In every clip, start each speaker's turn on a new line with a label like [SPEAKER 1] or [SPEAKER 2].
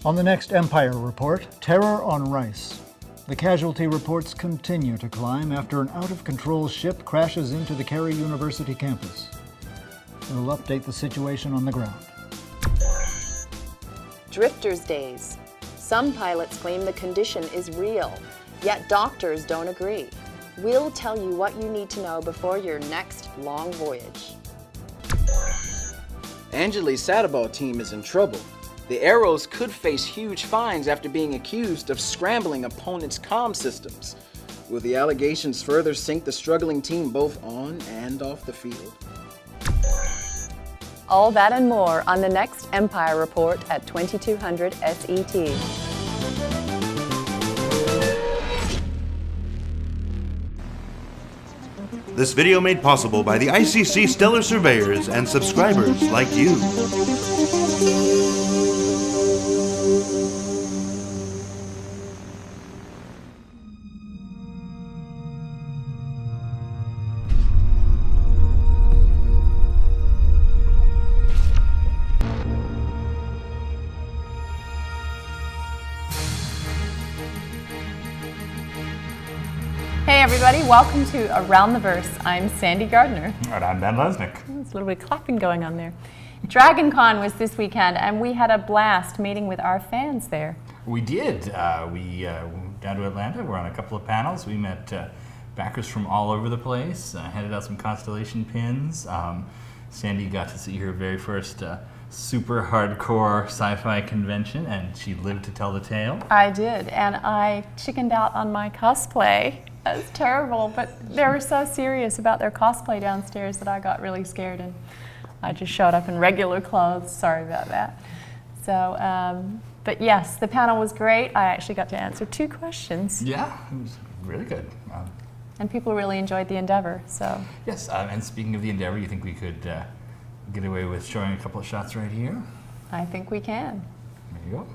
[SPEAKER 1] On the next Empire Report, terror on Rice. The casualty reports continue to climb after an out-of-control ship crashes into the Cary University campus. We'll update the situation on the ground.
[SPEAKER 2] Drifters Days. Some pilots claim the condition is real, yet doctors don't agree. We'll tell you what you need to know before your next long voyage.
[SPEAKER 3] Angeli's Sadabal team is in trouble. The Arrows could face huge fines after being accused of scrambling opponents' comm systems. Will the allegations further sink the struggling team both on and off the field?
[SPEAKER 2] All that and more on the next Empire Report at 2200 SET.
[SPEAKER 4] This video made possible by the ICC Stellar Surveyors and subscribers like you.
[SPEAKER 5] Hey everybody, welcome to Around the Verse. I'm Sandy Gardner.
[SPEAKER 6] And I'm Ben Lesnick.
[SPEAKER 5] There's a little bit of clapping going on there. DragonCon was this weekend and we had a blast meeting with our fans there.
[SPEAKER 6] We did. We went down to Atlanta. We're on a couple of panels. We met backers from all over the place, handed out some constellation pins. Sandy got to see her very first super hardcore sci-fi convention, and she lived to tell the tale.
[SPEAKER 5] I did, and I chickened out on my cosplay. It was terrible, but they were so serious about their cosplay downstairs that I got really scared, and I just showed up in regular clothes. Sorry about that. So, but yes, the panel was great. I actually got to answer 2 questions.
[SPEAKER 6] Yeah, it was really good.
[SPEAKER 5] And people really enjoyed the endeavor, so.
[SPEAKER 6] Yes, and speaking of the endeavor, you think we could get away with showing a couple of shots right here?
[SPEAKER 5] I think we can.
[SPEAKER 6] There you go.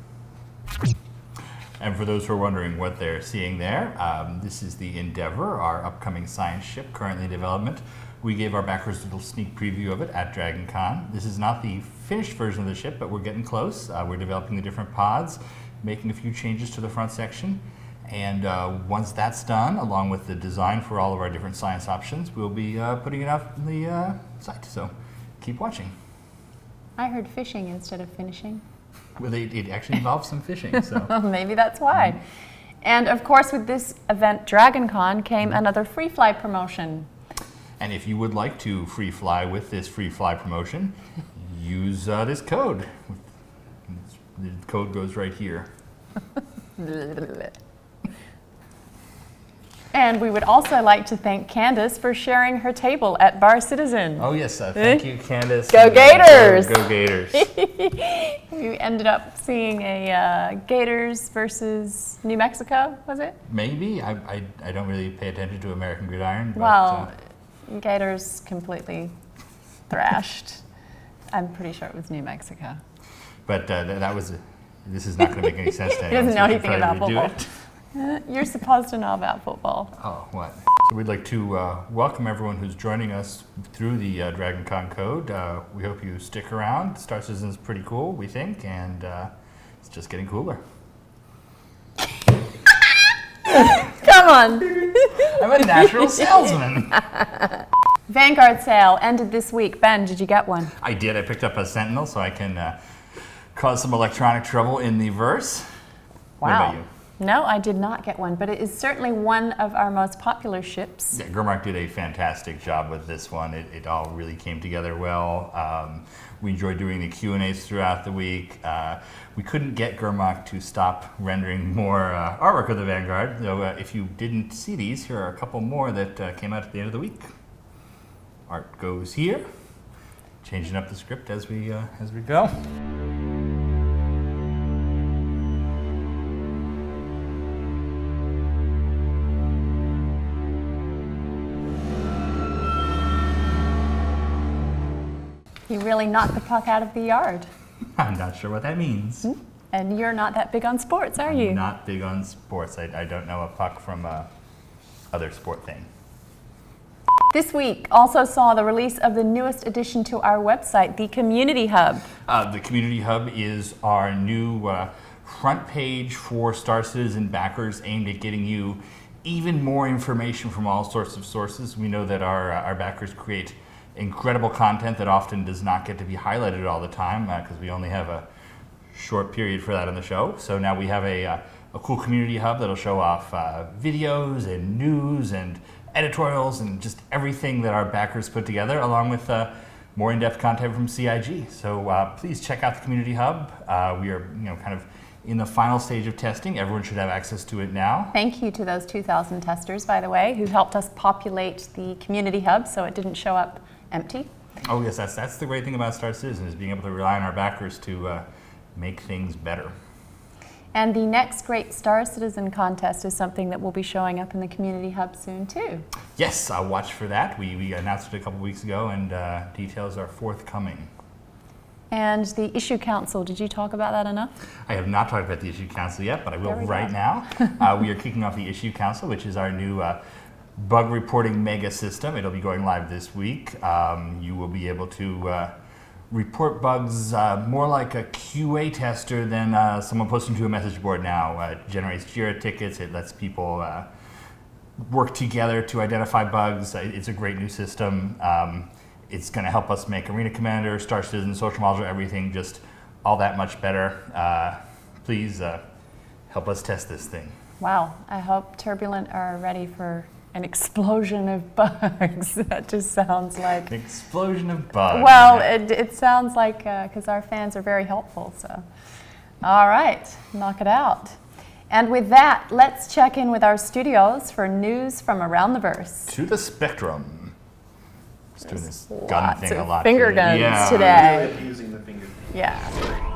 [SPEAKER 6] And for those who are wondering what they're seeing there, this is the Endeavour, our upcoming science ship currently in development. We gave our backers a little sneak preview of it at DragonCon. This is not the finished version of the ship, but we're getting close. We're developing the different pods, making a few changes to the front section. And once that's done, along with the design for all of our different science options, we'll be putting it up on the site. So keep watching.
[SPEAKER 5] I heard fishing instead of finishing.
[SPEAKER 6] Well, it actually involves some fishing, so.
[SPEAKER 5] Maybe that's why. And of course, with this event, DragonCon, came another free fly promotion.
[SPEAKER 6] And if you would like to free fly with this free fly promotion, use this code. The code goes right here.
[SPEAKER 5] And we would also like to thank Candace for sharing her table at Bar Citizen.
[SPEAKER 6] Oh yes, thank you, Candace.
[SPEAKER 5] Go Gators!
[SPEAKER 6] Go Gators!
[SPEAKER 5] We ended up seeing a Gators versus New Mexico, was it?
[SPEAKER 6] Maybe. I don't really pay attention to American Gridiron. But,
[SPEAKER 5] well, Gators completely thrashed. I'm pretty sure it was New Mexico.
[SPEAKER 6] But that was. This is not going to make any sense to anyone.
[SPEAKER 5] He doesn't know anything about football. You're supposed to know about football.
[SPEAKER 6] Oh, what? So we'd like to welcome everyone who's joining us through the DragonCon code. We hope you stick around. Star Citizen is pretty cool, we think, and it's just getting cooler.
[SPEAKER 5] Come on.
[SPEAKER 6] I'm a natural salesman.
[SPEAKER 5] Vanguard sale ended this week. Ben, did you get one?
[SPEAKER 6] I did. I picked up a Sentinel so I can cause some electronic trouble in the verse.
[SPEAKER 5] Wow.
[SPEAKER 6] What about you?
[SPEAKER 5] No, I did not get one, but it is certainly one of our most popular ships.
[SPEAKER 6] Yeah, Gurmark did a fantastic job with this one. It all really came together well. We enjoyed doing the Q&As throughout the week. We couldn't get Gurmark to stop rendering more artwork of the Vanguard, though if you didn't see these, here are a couple more that came out at the end of the week. Art goes here, changing up the script as we go.
[SPEAKER 5] You really knocked the puck out of the yard.
[SPEAKER 6] I'm not sure what that means.
[SPEAKER 5] And you're not that big on sports, are you?
[SPEAKER 6] I'm not big on sports. I don't know a puck from other sport thing.
[SPEAKER 5] This week also saw the release of the newest addition to our website, the Community Hub.
[SPEAKER 6] The Community Hub is our new front page for Star Citizen backers aimed at getting you even more information from all sorts of sources. We know that our backers create incredible content that often does not get to be highlighted all the time because we only have a short period for that on the show. So now we have a cool community hub that'll show off videos and news and editorials and just everything that our backers put together, along with more in-depth content from CIG. So please check out the community hub. We are, kind of in the final stage of testing. Everyone should have access to it now.
[SPEAKER 5] Thank you to those 2,000 testers, by the way, who helped us populate the community hub so it didn't show up empty.
[SPEAKER 6] Oh yes, that's the great thing about Star Citizen, is being able to rely on our backers to make things better.
[SPEAKER 5] And the next great Star Citizen contest is something that will be showing up in the community hub soon too.
[SPEAKER 6] Yes, I'll watch for that. We announced it a couple weeks ago, and details are forthcoming.
[SPEAKER 5] And the Issue Council, did you talk about that enough?
[SPEAKER 6] I have not talked about the Issue Council yet, but I will right
[SPEAKER 5] go.
[SPEAKER 6] now. We are kicking off the Issue Council, which is our new bug reporting mega system. It'll be going live this week. You will be able to report bugs more like a QA tester than someone posting to a message board now. It generates JIRA tickets. It lets people work together to identify bugs. It's a great new system. It's going to help us make Arena Commander, Star Citizen, Social Modular, everything just all that much better. Please help us test this thing.
[SPEAKER 5] Wow, I hope Turbulent are ready for an explosion of bugs. That just sounds like...
[SPEAKER 6] An explosion of bugs.
[SPEAKER 5] Well, it sounds like, because our fans are very helpful, so. All right, knock it out. And with that, let's check in with our studios for news from around the verse.
[SPEAKER 6] To the spectrum. Just doing this gun
[SPEAKER 5] Lots
[SPEAKER 6] thing
[SPEAKER 5] of
[SPEAKER 6] a lot.
[SPEAKER 5] finger
[SPEAKER 6] today.
[SPEAKER 5] guns today.
[SPEAKER 7] Really abusing the finger.
[SPEAKER 5] Yeah.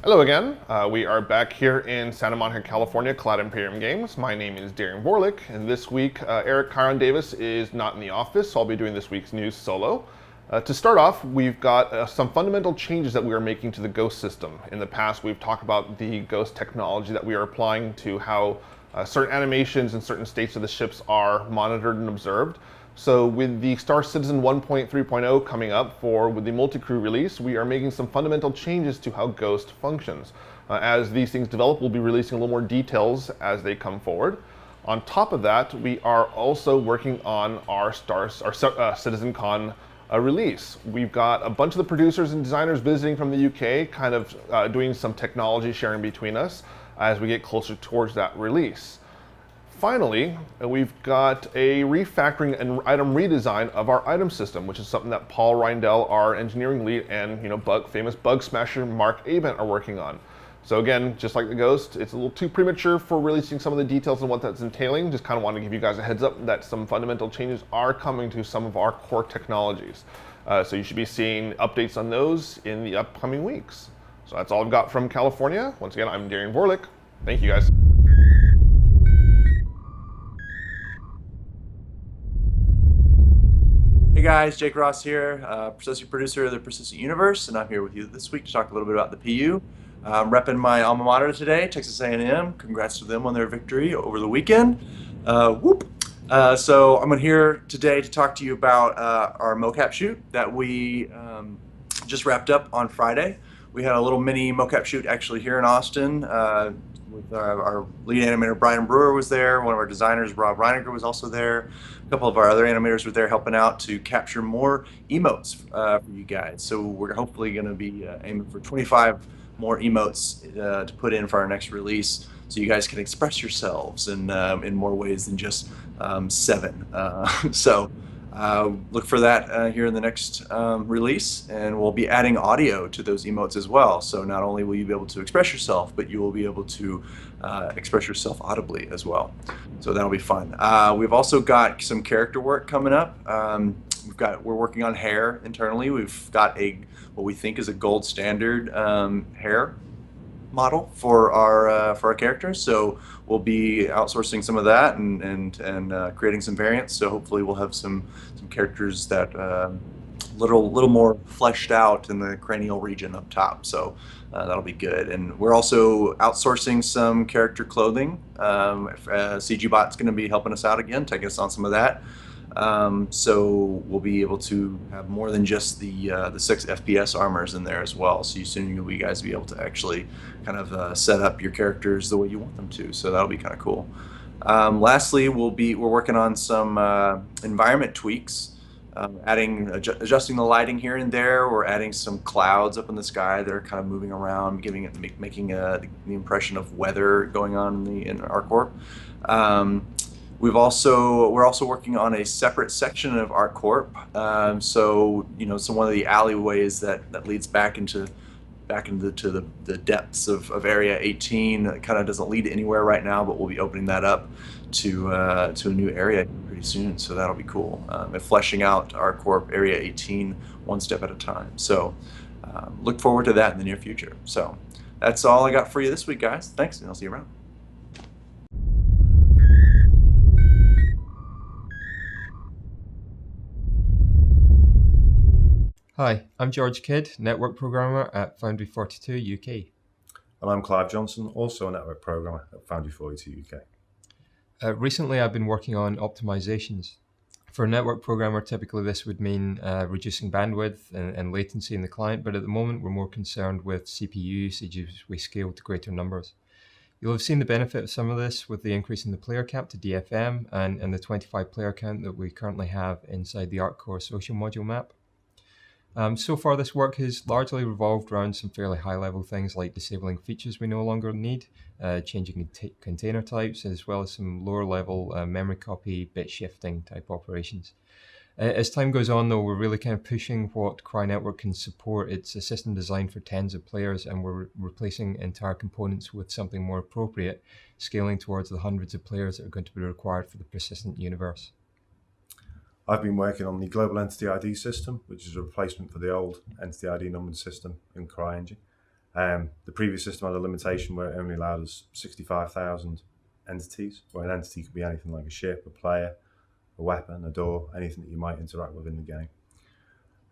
[SPEAKER 7] Hello again. We are back here in Santa Monica, California, Cloud Imperium Games. My name is Darren Warlick, and this week Eric Chiron Davis is not in the office, so I'll be doing this week's news solo. To start off, we've got some fundamental changes that we are making to the Ghost system. In the past, we've talked about the Ghost technology that we are applying to how certain animations and certain states of the ships are monitored and observed. So with the Star Citizen 1.3.0 coming up with the multi-crew release, we are making some fundamental changes to how Ghost functions. As these things develop, we'll be releasing a little more details as they come forward. On top of that, we are also working on our CitizenCon release. We've got a bunch of the producers and designers visiting from the UK, kind of doing some technology sharing between us as we get closer towards that release. Finally, we've got a refactoring and item redesign of our item system, which is something that Paul Reindel, our engineering lead, and famous bug smasher Mark Abent are working on. So again, just like the Ghost, it's a little too premature for releasing some of the details on what that's entailing. Just kind of want to give you guys a heads up that some fundamental changes are coming to some of our core technologies. So you should be seeing updates on those in the upcoming weeks. So that's all I've got from California. Once again, I'm Darren Vorlick. Thank you guys.
[SPEAKER 8] Hey guys, Jake Ross here, Persistent Producer of the Persistent Universe, and I'm here with you this week to talk a little bit about the PU. I'm repping my alma mater today, Texas A&M. Congrats to them on their victory over the weekend. Whoop! So I'm here today to talk to you about our mocap shoot that we just wrapped up on Friday. We had a little mini mocap shoot actually here in Austin. With our lead animator Brian Brewer was there. One of our designers Rob Reiniger was also there. A couple of our other animators were there helping out to capture more emotes for you guys. So we're hopefully going to be aiming for 25 more emotes to put in for our next release, so you guys can express yourselves in more ways than just 7. So look for that here in the next release, and we'll be adding audio to those emotes as well. So not only will you be able to express yourself, but you will be able to express yourself audibly as well. So that'll be fun. We've also got some character work coming up. We're working on hair internally. We've got what we think is a gold standard hair model for our characters. So we'll be outsourcing some of that and creating some variants. So hopefully we'll have some characters that little more fleshed out in the cranial region up top. So that'll be good. And we're also outsourcing some character clothing. CG Bot's going to be helping us out again, taking us on some of that. So we'll be able to have more than just the 6 FPS armors in there as well. So soon you'll guys be able to actually kind of set up your characters the way you want them to. So that'll be kind of cool. Lastly, we're working on some environment tweaks. Adjusting the lighting here and there. We're adding some clouds up in the sky that are kind of moving around, making the impression of weather going on in ArcCorp. We're also working on a separate section of ArcCorp. So one of the alleyways that leads back into the depths of Area 18 kind of doesn't lead anywhere right now, but we'll be opening that up to a new area pretty soon, so that'll be cool. And fleshing out our Corp Area 18 one step at a time. So look forward to that in the near future. So that's all I got for you this week, guys. Thanks, and I'll see you around.
[SPEAKER 9] Hi, I'm George Kidd, network programmer at Foundry 42 UK.
[SPEAKER 10] And I'm Clive Johnson, also a network programmer at Foundry 42 UK.
[SPEAKER 9] Recently, I've been working on optimizations. For a network programmer, typically this would mean reducing bandwidth and latency in the client, but at the moment we're more concerned with CPU usage as we scale to greater numbers. You'll have seen the benefit of some of this with the increase in the player cap to DFM and the 25 player count that we currently have inside the ArcCore social module map. So far, this work has largely revolved around some fairly high-level things like disabling features we no longer need, changing container types, as well as some lower-level memory copy, bit shifting type operations. As time goes on, though, we're really kind of pushing what Cry Network can support. It's a system designed for tens of players, and we're replacing entire components with something more appropriate, scaling towards the hundreds of players that are going to be required for the persistent universe.
[SPEAKER 10] I've been working on the Global Entity ID system, which is a replacement for the old Entity ID numbering system in CryEngine. The previous system had a limitation where it only allowed us 65,000 entities, where an entity could be anything like a ship, a player, a weapon, a door, anything that you might interact with in the game.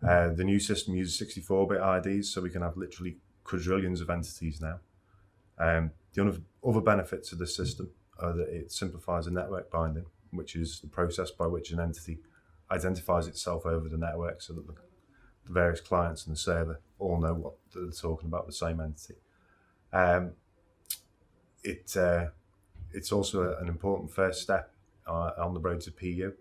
[SPEAKER 10] The new system uses 64-bit IDs, so we can have literally quadrillions of entities now. The other benefits of this system are that it simplifies the network binding, which is the process by which an entity identifies itself over the network so that the various clients and the server all know what they're talking about, the same entity. It's also an important first step on the road to PU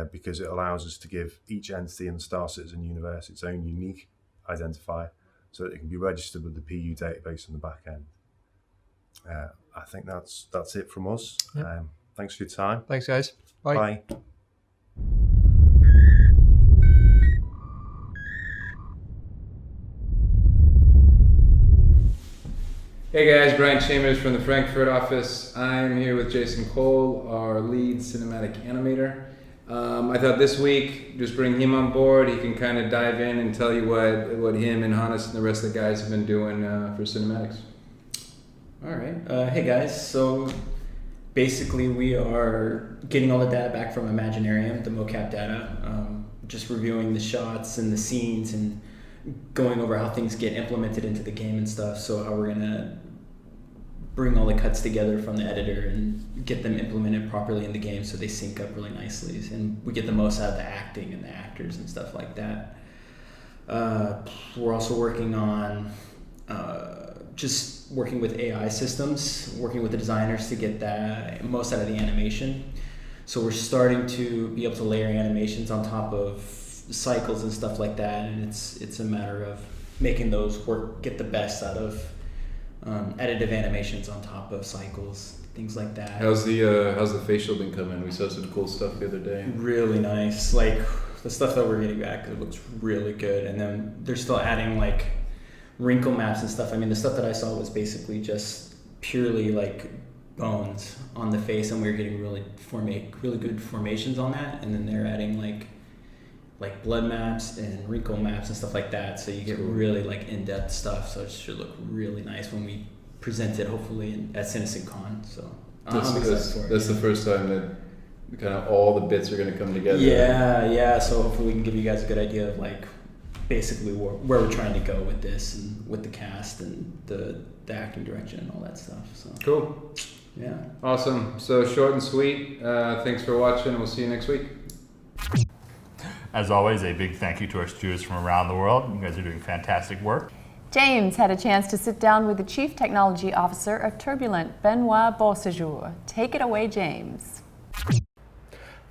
[SPEAKER 10] because it allows us to give each entity in the Star Citizen universe its own unique identifier so that it can be registered with the PU database on the back end. I think that's it from us. Yep. Thanks for your time.
[SPEAKER 9] Thanks, guys. Bye.
[SPEAKER 10] Bye.
[SPEAKER 11] Hey guys, Brian Chambers from the Frankfurt office. I'm here with Jason Cole, our lead cinematic animator. I thought this week, just bring him on board. He can kind of dive in and tell you what him and Hannes and the rest of the guys have been doing for cinematics.
[SPEAKER 12] All right. Hey guys, so basically we are getting all the data back from Imaginarium, the mocap data, just reviewing the shots and the scenes and going over how things get implemented into the game and stuff, so how we're gonna bring all the cuts together from the editor and get them implemented properly in the game so they sync up really nicely and we get the most out of the acting and the actors and stuff like that. We're also working on just working with AI systems, working with the designers to get that most out of the animation. So we're starting to be able to layer animations on top of cycles and stuff like that, and it's a matter of making those work, get the best out of additive animations on top of cycles, things like that.
[SPEAKER 11] How's the facial been coming? We saw some cool stuff the other day.
[SPEAKER 12] Really nice. Like the stuff that we're getting back, it looks really good. And then they're still adding like wrinkle maps and stuff. I mean, the stuff that I saw was basically just purely like bones on the face, and we were getting really good formations on that. And then they're adding like blood maps and wrinkle maps and stuff like that, so you get really like in-depth stuff. So it should look really nice when we present it, hopefully at CitizenCon. So I'm excited for it.
[SPEAKER 11] That's the first time
[SPEAKER 13] kind of all the bits are going to come together.
[SPEAKER 12] Yeah. So hopefully we can give you guys a good idea of like basically where we're trying to go with this and with the cast and the acting direction and all that stuff. So
[SPEAKER 11] Cool.
[SPEAKER 12] yeah.
[SPEAKER 11] Awesome. So short and sweet. Thanks for watching. We'll see you next week.
[SPEAKER 6] As always, a big thank you to our students from around the world. You guys are doing fantastic work.
[SPEAKER 5] James had a chance to sit down with the Chief Technology Officer of Turbulent, Benoit Beausejour. Take it away, James.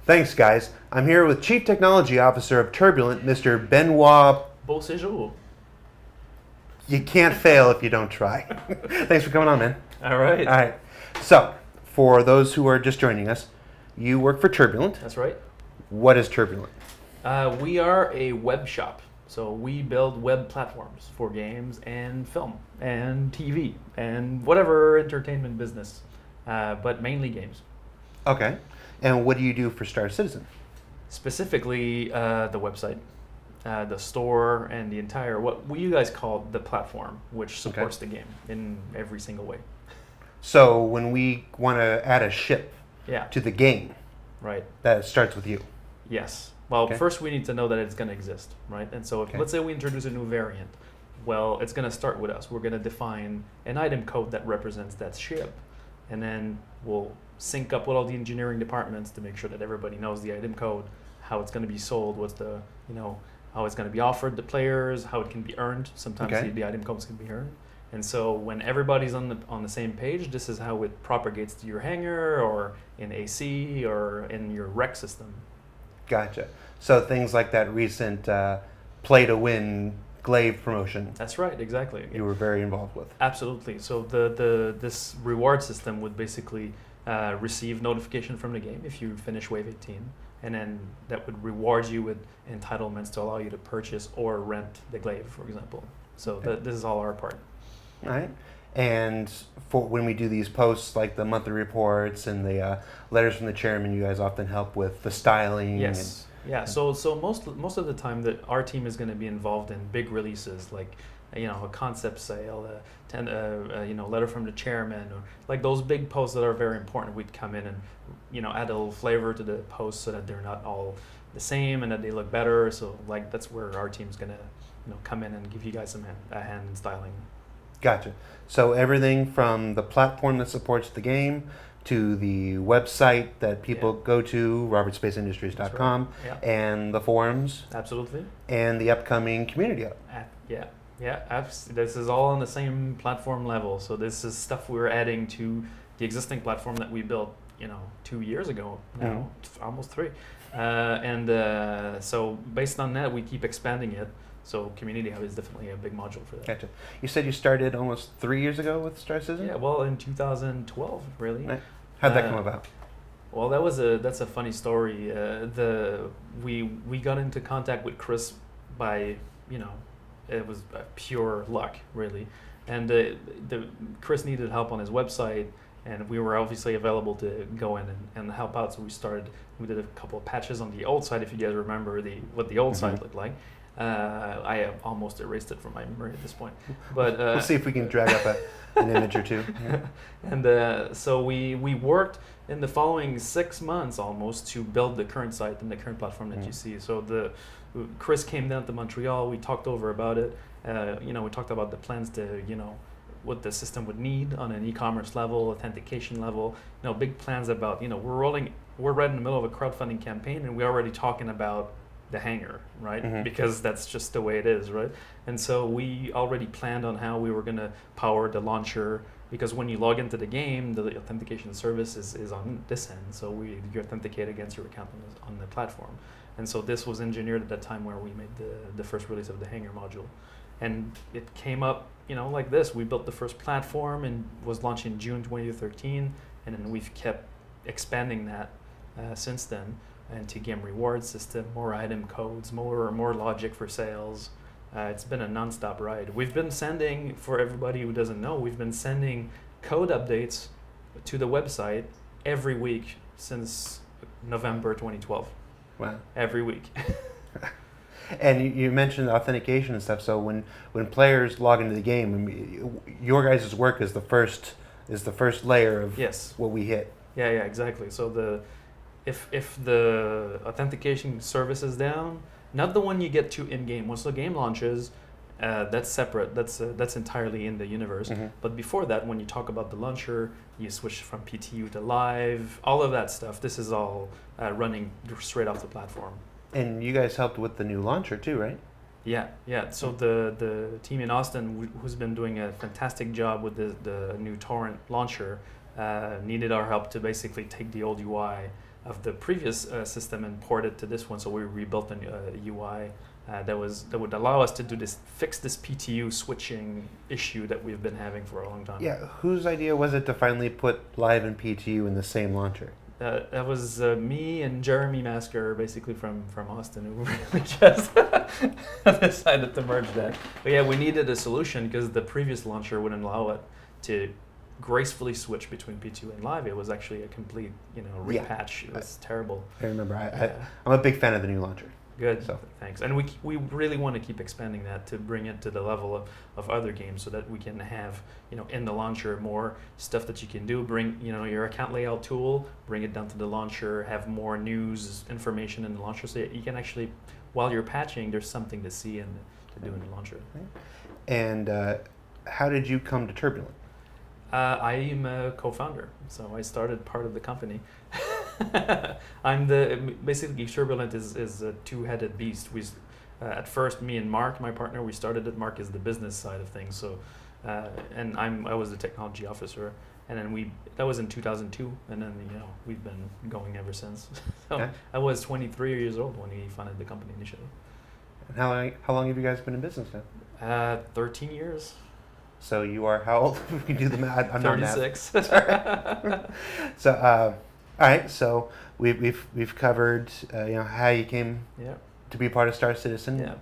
[SPEAKER 14] Thanks, guys. I'm here with Chief Technology Officer of Turbulent, Mr. Benoit
[SPEAKER 15] Beausejour.
[SPEAKER 14] You can't fail if you don't try. Thanks for coming on, man.
[SPEAKER 15] All right.
[SPEAKER 14] All right. So, for those who are just joining us, you work for Turbulent.
[SPEAKER 15] That's right.
[SPEAKER 14] What is Turbulent?
[SPEAKER 15] We are a web shop. So we build web platforms for games and film and TV and whatever entertainment business, but mainly games.
[SPEAKER 14] Okay. And what do you do for Star Citizen?
[SPEAKER 15] Specifically, the website, the store, and the entire, what you guys call the platform, which supports the game in every single way.
[SPEAKER 14] So when we want to add a ship to the game,
[SPEAKER 15] right,
[SPEAKER 14] that starts with you.
[SPEAKER 15] Yes. Well, first we need to know that it's going to exist, right? And so if, let's say we introduce a new variant, well, it's going to start with us. We're going to define an item code that represents that ship, and then we'll sync up with all the engineering departments to make sure that everybody knows the item code, how it's going to be sold, what's the, how it's going to be offered to players, how it can be earned. Sometimes the item codes can be earned. And so when everybody's on the same page, this is how it propagates to your hangar or in AC or in your rec system.
[SPEAKER 14] Gotcha. So things like that recent Play to Win Glaive promotion.
[SPEAKER 15] That's right, exactly.
[SPEAKER 14] You were very involved with.
[SPEAKER 15] Absolutely. So this reward system would basically receive notification from the game if you finish Wave 18, and then that would reward you with entitlements to allow you to purchase or rent the Glaive, for example. So this is all our part.
[SPEAKER 14] All right. And for when we do these posts, like the monthly reports and the letters from the chairman, you guys often help with the styling.
[SPEAKER 15] Yes. So most of the time that our team is going to be involved in big releases, like a concept sale, letter from the chairman, or like those big posts that are very important. We'd come in and add a little flavor to the posts so that they're not all the same and that they look better. So like that's where our team's going to come in and give you guys a hand in styling.
[SPEAKER 14] Gotcha. So everything from the platform that supports the game to the website that people go to, robertspaceindustries.com, and the forums.
[SPEAKER 15] Absolutely.
[SPEAKER 14] And the upcoming community hub.
[SPEAKER 15] This is all on the same platform level. So this is stuff we're adding to the existing platform that we built, 2 years ago now, almost 3. So based on that, we keep expanding it. So Community Hub is definitely a big module for that.
[SPEAKER 14] Gotcha. You said you started almost 3 years ago with Star Citizen?
[SPEAKER 15] Yeah, well, in 2012, really.
[SPEAKER 14] How'd that come about?
[SPEAKER 15] Well, that's a funny story. We got into contact with Chris by, it was pure luck, really. And Chris needed help on his website, and we were obviously available to go in and help out. So we did a couple of patches on the old site, if you guys remember what the old site looked like. I have almost erased it from my memory at this point, but
[SPEAKER 14] we'll see if we can drag up an image or two.
[SPEAKER 15] And so we worked in the following 6 months almost to build the current site and the current platform that you see. So Chris came down to Montreal. We talked over about it. We talked about the plans to what the system would need on an e-commerce level, authentication level. Big plans about we're right in the middle of a crowdfunding campaign, and we're already talking about the hangar, right? Because that's just the way it is, right? And so we already planned on how we were going to power the launcher, because when you log into the game, the authentication service is on this end. So you authenticate against your account on the platform. And so this was engineered at that time where we made the first release of the hangar module. And it came up, like this. We built the first platform and was launched in June 2013. And then we've kept expanding that since then. And to game reward system, more item codes, more logic for sales. It's been a non-stop ride. We've been sending, for everybody who doesn't know, we've been sending code updates to the website every week since November 2012.
[SPEAKER 14] Wow.
[SPEAKER 15] Every week.
[SPEAKER 14] And you mentioned authentication and stuff. So when players log into the game, your guys' work is the first layer of what we hit.
[SPEAKER 15] Yeah, exactly. So if the authentication service is down, not the one you get to in game. Once the game launches, that's separate. That's entirely in the universe. But before that, when you talk about the launcher, you switch from PTU to live. All of that stuff. This is all running straight off the platform.
[SPEAKER 14] And you guys helped with the new launcher too, right?
[SPEAKER 15] Yeah. So the team in Austin, who's been doing a fantastic job with the new torrent launcher, needed our help to basically take the old UI of the previous system and port it to this one. So we rebuilt a UI that would allow us to fix this PTU switching issue that we've been having for a long time.
[SPEAKER 14] Yeah, whose idea was it to finally put live and PTU in the same launcher?
[SPEAKER 15] That was me and Jeremy Masker, basically from Austin, who really just decided to merge that. But yeah, we needed a solution because the previous launcher wouldn't allow it to gracefully switch between P2 and live. It was actually a complete, repatch. It was terrible.
[SPEAKER 14] I remember. I'm a big fan of the new launcher.
[SPEAKER 15] Good. So thanks. And we really want to keep expanding that to bring it to the level of other games so that we can have, in the launcher more stuff that you can do. Bring, your account layout tool, bring it down to the launcher, have more news information in the launcher so that you can actually, while you're patching, there's something to see and to do in the launcher.
[SPEAKER 14] And how did you come to Turbulent?
[SPEAKER 15] I am a co-founder, so I started part of the company. Basically Turbulent is a two-headed beast. At first, me and Mark, my partner, we started it. Mark is the business side of things, so and I was the technology officer, and then that was in 2002, and then we've been going ever since. So
[SPEAKER 14] okay.
[SPEAKER 15] I was 23 years old when we founded the company initially.
[SPEAKER 14] And how long have you guys been in business now?
[SPEAKER 15] 13 years.
[SPEAKER 14] So you are how old? We can do the math. I'm
[SPEAKER 15] 36.
[SPEAKER 14] Not math. So all right. So we've covered how you came to be part of Star Citizen.
[SPEAKER 15] Yeah.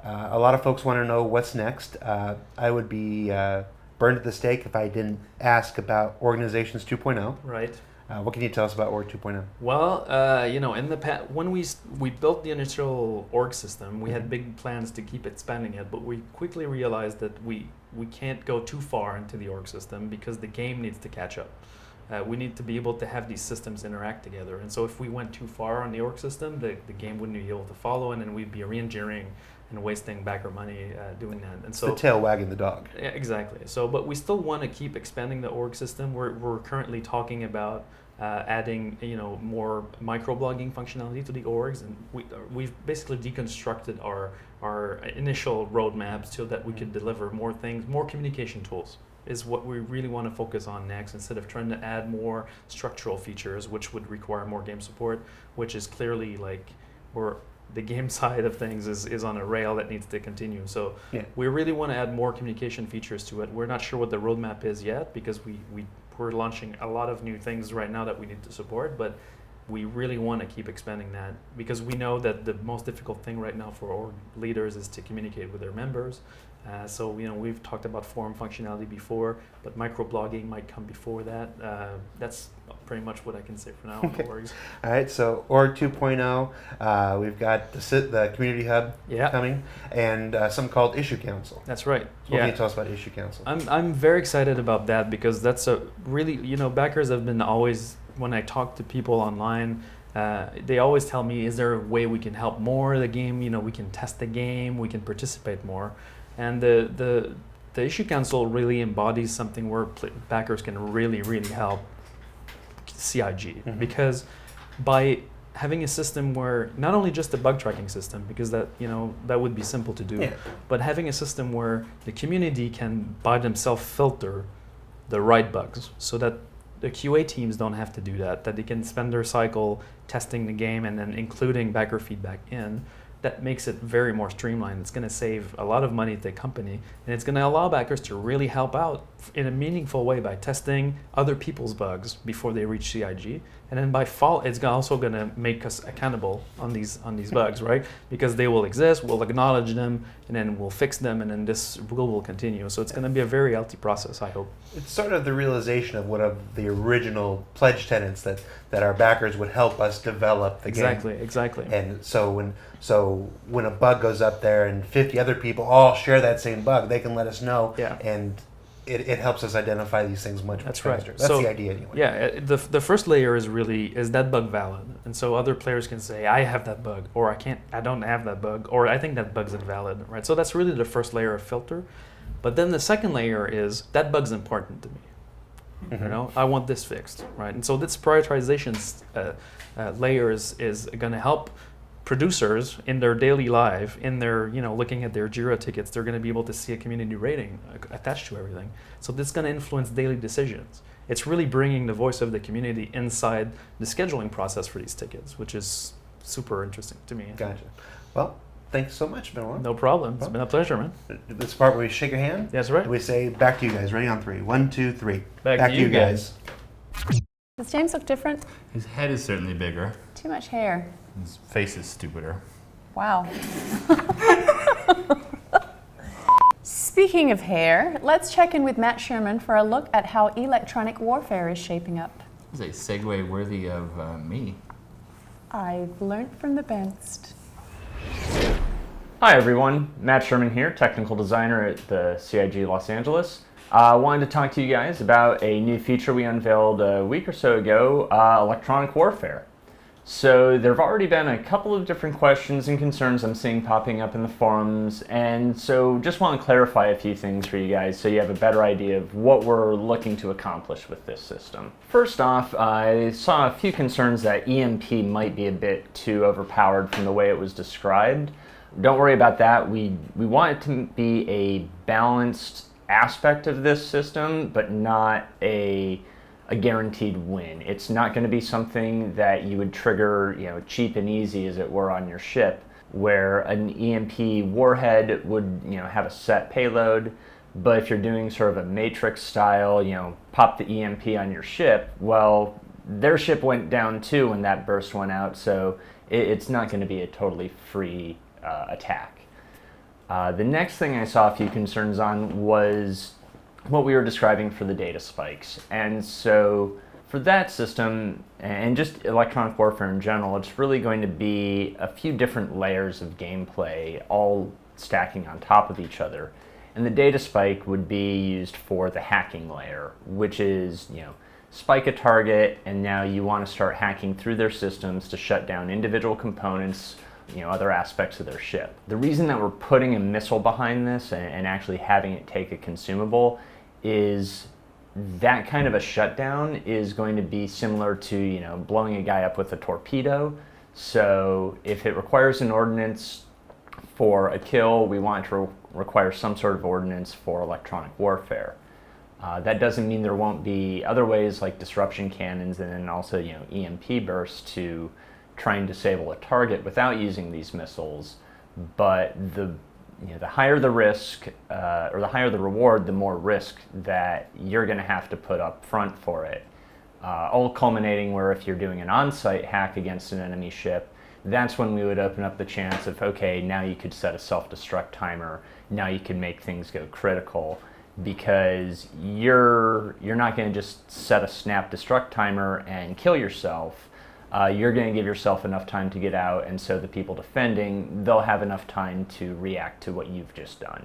[SPEAKER 14] A lot of folks want to know what's next. I would be burned at the stake if I didn't ask about Organizations 2.0.
[SPEAKER 15] Right.
[SPEAKER 14] What can you tell us about Org 2.0?
[SPEAKER 15] Well, in the past, when we built the initial org system, we had big plans to keep expanding it, but we quickly realized that we can't go too far into the org system because the game needs to catch up. We need to be able to have these systems interact together, and so if we went too far on the org system, the game wouldn't be able to follow, and then we'd be re-engineering and wasting backer money doing that. And so
[SPEAKER 14] the tail wagging the dog.
[SPEAKER 15] Yeah, exactly. So, but we still want to keep expanding the org system. We're currently talking about adding more microblogging functionality to the orgs, and we've basically deconstructed our initial roadmaps so that we could deliver more things, more communication tools is what we really want to focus on next, instead of trying to add more structural features, which would require more game support, which is clearly the game side of things is on a rail that needs to continue. So we really want to add more communication features to it. We're not sure what the roadmap is yet because we're launching a lot of new things right now that we need to support, but we really want to keep expanding that because we know that the most difficult thing right now for org leaders is to communicate with their members. So we've talked about forum functionality before, but microblogging might come before that. That's pretty much what I can say for now on orgs.
[SPEAKER 14] All right, so Org 2.0, we've got the Community Hub coming, and something called Issue Council.
[SPEAKER 15] That's right.
[SPEAKER 14] What can you tell us about Issue Council?
[SPEAKER 15] I'm very excited about that because that's a really, backers have been always, when I talk to people online, they always tell me, is there a way we can help more the game? We can test the game, we can participate more. And the Issue Council really embodies something where backers can really, really help CIG. Because by having a system where, not only just a bug tracking system, because that would be simple to do, but having a system where the community can by themselves filter the right bugs so that the QA teams don't have to do that they can spend their cycle testing the game and then including backer feedback in. That makes it very more streamlined. It's going to save a lot of money to the company, and it's going to allow backers to really help out in a meaningful way by testing other people's bugs before they reach CIG. And then by default, it's also going to make us accountable on these bugs, right? Because they will exist, we'll acknowledge them, and then we'll fix them, and then this will continue. So it's going to be a very healthy process, I hope.
[SPEAKER 14] It's sort of the realization of one of the original pledge tenets that our backers would help us develop the game.
[SPEAKER 15] Exactly.
[SPEAKER 14] And so when a bug goes up there and 50 other people all share that same bug, they can let us know.
[SPEAKER 15] Yeah.
[SPEAKER 14] And it helps us identify these things much
[SPEAKER 15] That's
[SPEAKER 14] faster.
[SPEAKER 15] right.
[SPEAKER 14] That's
[SPEAKER 15] So,
[SPEAKER 14] the idea anyway.
[SPEAKER 15] Yeah, the first layer is that bug valid? And so other players can say, I have that bug, or I don't have that bug, or I think that bug's invalid, right? So that's really the first layer of filter. But then the second layer is, that bug's important to me.
[SPEAKER 14] Mm-hmm.
[SPEAKER 15] You know, I want this fixed, right? And so this prioritization layer is going to help producers in their daily life, in their, looking at their Jira tickets, they're going to be able to see a community rating attached to everything. So this is going to influence daily decisions. It's really bringing the voice of the community inside the scheduling process for these tickets, which is super interesting to me.
[SPEAKER 14] Gotcha. Well, thanks so much, Benoit.
[SPEAKER 15] No problem. It's been a pleasure, man.
[SPEAKER 14] This part where we shake your hand.
[SPEAKER 15] That's right.
[SPEAKER 14] And we say, back to you guys. Ready on 3. 1, 2, 3.
[SPEAKER 15] Back to you guys.
[SPEAKER 5] Does James look different?
[SPEAKER 6] His head is certainly bigger.
[SPEAKER 5] Too much hair.
[SPEAKER 6] His face is stupider.
[SPEAKER 5] Wow. Speaking of hair, let's check in with Matt Sherman for a look at how electronic warfare is shaping up.
[SPEAKER 6] It's a segue worthy of me.
[SPEAKER 5] I've learned from the best.
[SPEAKER 16] Hi everyone, Matt Sherman here, technical designer at the CIG Los Angeles. I wanted to talk to you guys about a new feature we unveiled a week or so ago, electronic warfare. So there have already been a couple of different questions and concerns I'm seeing popping up in the forums, and so just want to clarify a few things for you guys so you have a better idea of what we're looking to accomplish with this system. First off, I saw a few concerns that EMP might be a bit too overpowered from the way it was described. Don't worry about that. We want it to be a balanced aspect of this system, but not a guaranteed win. It's not going to be something that you would trigger, cheap and easy, as it were, on your ship, where an EMP warhead would, have a set payload. But if you're doing sort of a Matrix style, pop the EMP on your ship, well, their ship went down too when that burst went out, so it's not going to be a totally free attack. The next thing I saw a few concerns on was what we were describing for the data spikes. And so for that system, and just electronic warfare in general, it's really going to be a few different layers of gameplay all stacking on top of each other. And the data spike would be used for the hacking layer, which is, spike a target, and now you want to start hacking through their systems to shut down individual components, other aspects of their ship. The reason that we're putting a missile behind this and actually having it take a consumable is that kind of a shutdown is going to be similar to, blowing a guy up with a torpedo. So if it requires an ordnance for a kill, we want it to require some sort of ordnance for electronic warfare. That doesn't mean there won't be other ways like disruption cannons and then also, EMP bursts to try and disable a target without using these missiles. But the higher the risk or the higher the reward, the more risk that you're going to have to put up front for it. All culminating where if you're doing an on-site hack against an enemy ship, that's when we would open up the chance of, okay, now you could set a self-destruct timer, now you can make things go critical, because you're not going to just set a snap destruct timer and kill yourself. You're going to give yourself enough time to get out, and so the people defending, they'll have enough time to react to what you've just done.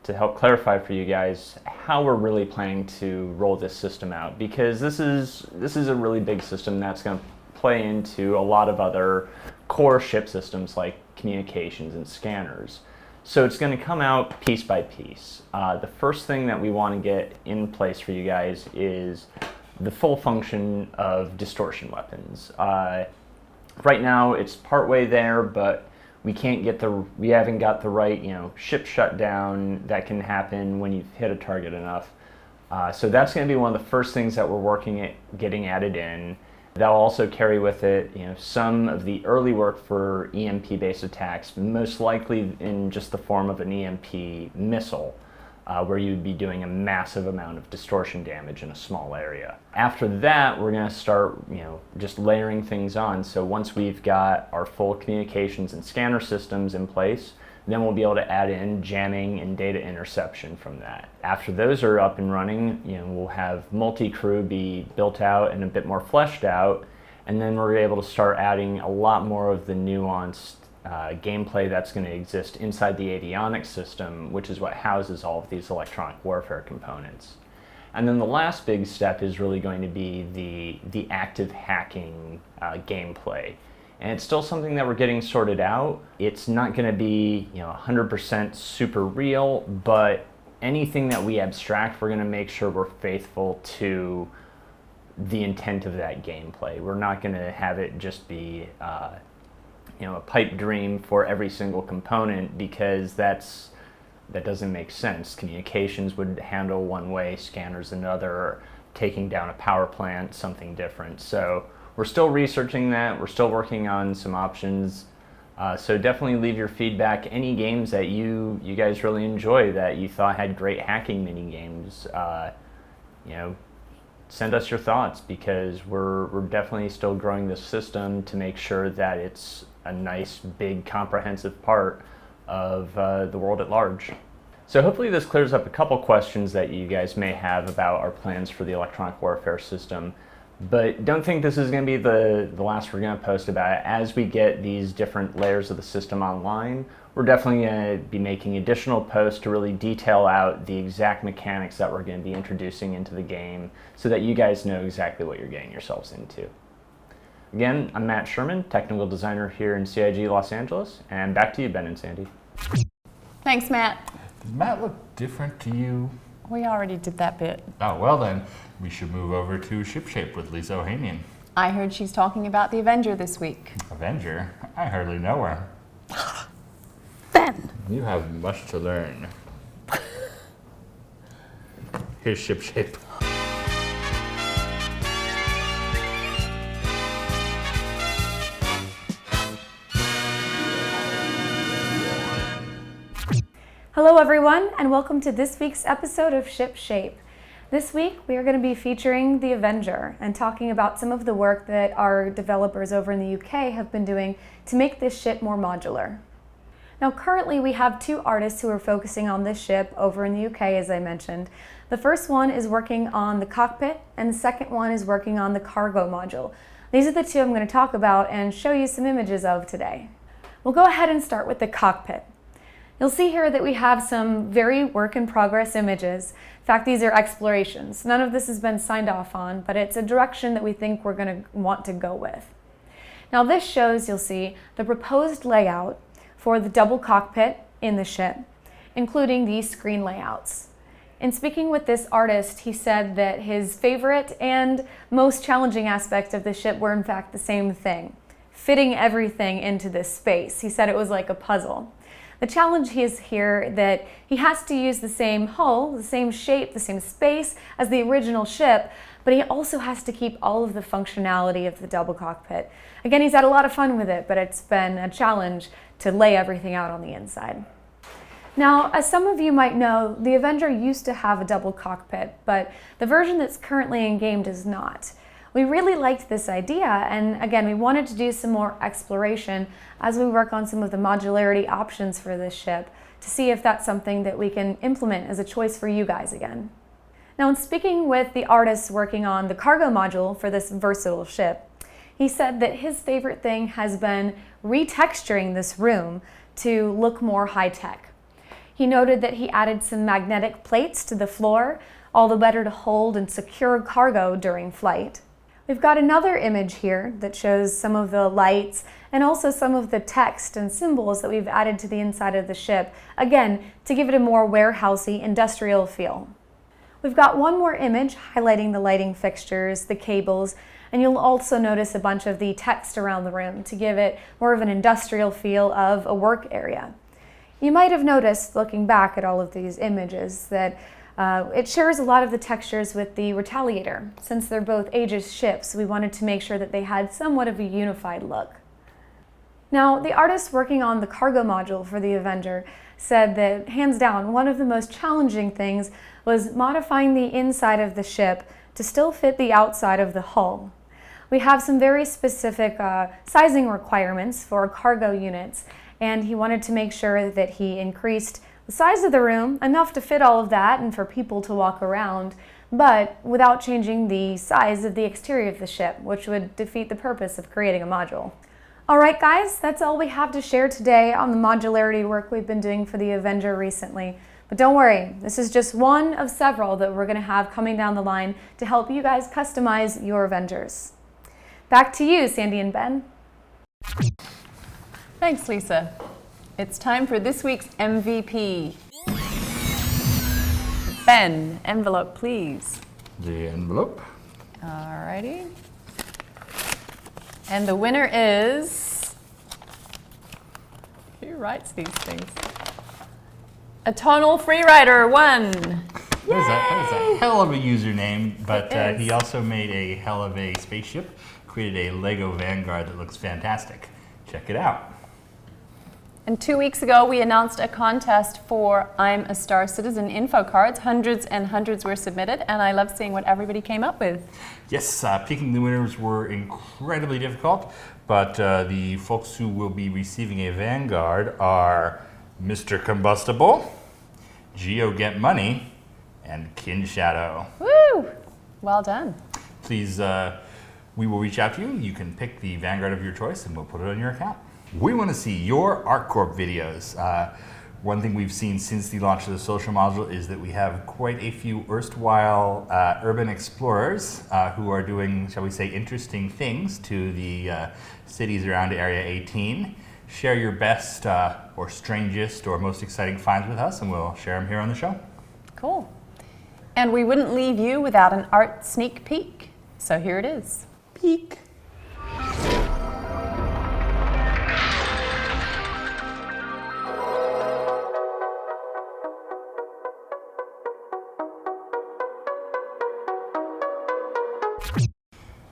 [SPEAKER 16] To help clarify for you guys how we're really planning to roll this system out, because this is a really big system that's going to play into a lot of other core ship systems like communications and scanners. So it's going to come out piece by piece. The first thing that we want to get in place for you guys is the full function of distortion weapons. Right now it's partway there, but we haven't got the right, ship shutdown that can happen when you've hit a target enough. So that's going to be one of the first things that we're working at getting added in. That'll also carry with it, some of the early work for EMP-based attacks, most likely in just the form of an EMP missile. Where you'd be doing a massive amount of distortion damage in a small area. After that, we're going to start, just layering things on. So once we've got our full communications and scanner systems in place, then we'll be able to add in jamming and data interception from that. After those are up and running, we'll have multi-crew be built out and a bit more fleshed out, and then we're able to start adding a lot more of the nuanced gameplay that's going to exist inside the avionics system, which is what houses all of these electronic warfare components. And then the last big step is really going to be the active hacking gameplay. And it's still something that we're getting sorted out. It's not going to be 100% super real, but anything that we abstract, we're going to make sure we're faithful to the intent of that gameplay. We're not going to have it just be a pipe dream for every single component, because that doesn't make sense. Communications would handle one way, scanners another, or taking down a power plant, something different. So we're still researching that. We're still working on some options. So definitely leave your feedback. Any games that you guys really enjoy that you thought had great hacking mini games, send us your thoughts, because we're definitely still growing this system to make sure that it's a nice, big, comprehensive part of the world at large. So hopefully this clears up a couple questions that you guys may have about our plans for the electronic warfare system. But don't think this is going to be the last we're going to post about it. As we get these different layers of the system online, we're definitely going to be making additional posts to really detail out the exact mechanics that we're going to be introducing into the game, so that you guys know exactly what you're getting yourselves into. Again, I'm Matt Sherman, technical designer here in CIG Los Angeles, and back to you, Ben and Sandy.
[SPEAKER 5] Thanks, Matt.
[SPEAKER 6] Does Matt look different to you?
[SPEAKER 5] We already did that bit.
[SPEAKER 6] Oh, well then, we should move over to Shipshape with Lisa Ohanian.
[SPEAKER 5] I heard she's talking about the Avenger this week.
[SPEAKER 6] Avenger? I hardly know her.
[SPEAKER 5] Ben!
[SPEAKER 6] You have much to learn. Here's Shipshape.
[SPEAKER 17] Hello everyone, and welcome to this week's episode of Shipshape. This week we are going to be featuring the Avenger and talking about some of the work that our developers over in the UK have been doing to make this ship more modular. Now currently we have two artists who are focusing on this ship over in the UK, as I mentioned. The first one is working on the cockpit, and the second one is working on the cargo module. These are the two I'm going to talk about and show you some images of today. We'll go ahead and start with the cockpit. You'll see here that we have some very work-in-progress images. In fact, these are explorations. None of this has been signed off on, but it's a direction that we think we're going to want to go with. Now this shows, you'll see, the proposed layout for the double cockpit in the ship, including these screen layouts. In speaking with this artist, he said that his favorite and most challenging aspect of the ship were in fact the same thing, fitting everything into this space. He said it was like a puzzle. The challenge is here that he has to use the same hull, the same shape, the same space as the original ship, but he also has to keep all of the functionality of the double cockpit. Again, he's had a lot of fun with it, but it's been a challenge to lay everything out on the inside. Now, as some of you might know, the Avenger used to have a double cockpit, but the version that's currently in game does not. We really liked this idea, and again, we wanted to do some more exploration as we work on some of the modularity options for this ship to see if that's something that we can implement as a choice for you guys again. Now, in speaking with the artists working on the cargo module for this versatile ship, he said that his favorite thing has been retexturing this room to look more high-tech. He noted that he added some magnetic plates to the floor, all the better to hold and secure cargo during flight. We've got another image here that shows some of the lights and also some of the text and symbols that we've added to the inside of the ship, again, to give it a more warehousey, industrial feel. We've got one more image highlighting the lighting fixtures, the cables, and you'll also notice a bunch of the text around the room to give it more of an industrial feel of a work area. You might have noticed, looking back at all of these images, that it shares a lot of the textures with the Retaliator. Since they're both Aegis ships, we wanted to make sure that they had somewhat of a unified look. Now, the artist working on the cargo module for the Avenger said that, hands down, one of the most challenging things was modifying the inside of the ship to still fit the outside of the hull. We have some very specific sizing requirements for cargo units, and he wanted to make sure that he increased the size of the room enough to fit all of that and for people to walk around, but without changing the size of the exterior of the ship, which would defeat the purpose of creating a module. All right, guys, that's all we have to share today on the modularity work we've been doing for the Avenger recently. But don't worry, this is just one of several that we're going to have coming down the line to help you guys customize your Avengers. Back to you, Sandy and Ben.
[SPEAKER 5] Thanks, Lisa. It's time for this week's MVP. Ben, envelope, please.
[SPEAKER 6] The envelope.
[SPEAKER 5] Alrighty. And the winner is... Who writes these things? A Tonal Freerider won.
[SPEAKER 6] That is a hell of a username, but he also made a hell of a spaceship, created a Lego Vanguard that looks fantastic. Check it out.
[SPEAKER 5] And 2 weeks ago, we announced a contest for I'm a Star Citizen info cards. Hundreds and hundreds were submitted, and I love seeing what everybody came up with.
[SPEAKER 6] Yes, picking the winners were incredibly difficult, but the folks who will be receiving a Vanguard are Mr. Combustible, Geo Get Money, and Kin Shadow.
[SPEAKER 5] Woo! Well done.
[SPEAKER 6] Please, we will reach out to you. You can pick the Vanguard of your choice, and we'll put it on your account. We want to see your ArcCorp videos. One thing we've seen since the launch of the social module is that we have quite a few erstwhile urban explorers who are doing, shall we say, interesting things to the cities around Area 18. Share your best or strangest or most exciting finds with us, and we'll share them here on the show.
[SPEAKER 5] Cool. And we wouldn't leave you without an art sneak peek. So here it is. Peek.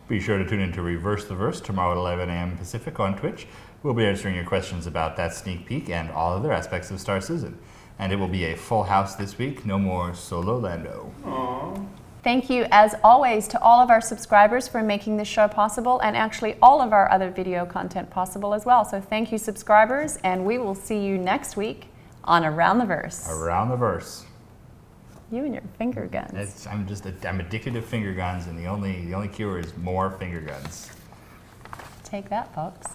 [SPEAKER 6] Be sure to tune in to Reverse the Verse tomorrow at 11 a.m. Pacific on Twitch. We'll be answering your questions about that sneak peek and all other aspects of Star Citizen. And it will be a full house this week. No more solo Lando.
[SPEAKER 5] Aww. Thank you, as always, to all of our subscribers for making this show possible, and actually all of our other video content possible as well. So thank you, subscribers, and we will see you next week on Around the Verse.
[SPEAKER 6] Around the Verse.
[SPEAKER 5] You and your finger guns.
[SPEAKER 6] I'm addicted to finger guns, and the only cure is more finger guns.
[SPEAKER 5] Take that, folks.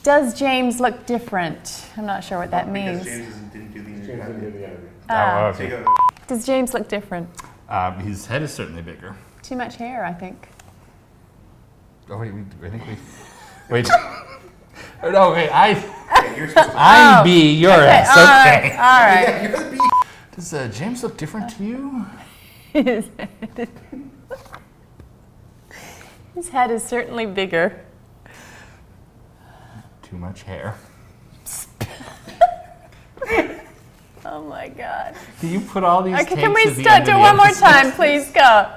[SPEAKER 5] Does James look different? I'm not sure what that means.
[SPEAKER 7] James didn't do the interview.
[SPEAKER 6] Okay.
[SPEAKER 5] Does James look different?
[SPEAKER 6] His head is certainly bigger.
[SPEAKER 5] Too much hair, I think.
[SPEAKER 6] Oh wait, I think we. Wait. No, wait. I'm B. You're S. Okay.
[SPEAKER 5] All right.
[SPEAKER 6] Does James look different to you?
[SPEAKER 5] His head is certainly bigger.
[SPEAKER 6] Too much hair.
[SPEAKER 5] Oh my God.
[SPEAKER 6] Do you put all these
[SPEAKER 5] Okay,
[SPEAKER 6] takes
[SPEAKER 5] can we
[SPEAKER 6] at the end
[SPEAKER 5] do
[SPEAKER 6] of the
[SPEAKER 5] one more
[SPEAKER 6] episode?
[SPEAKER 5] time, please? Go.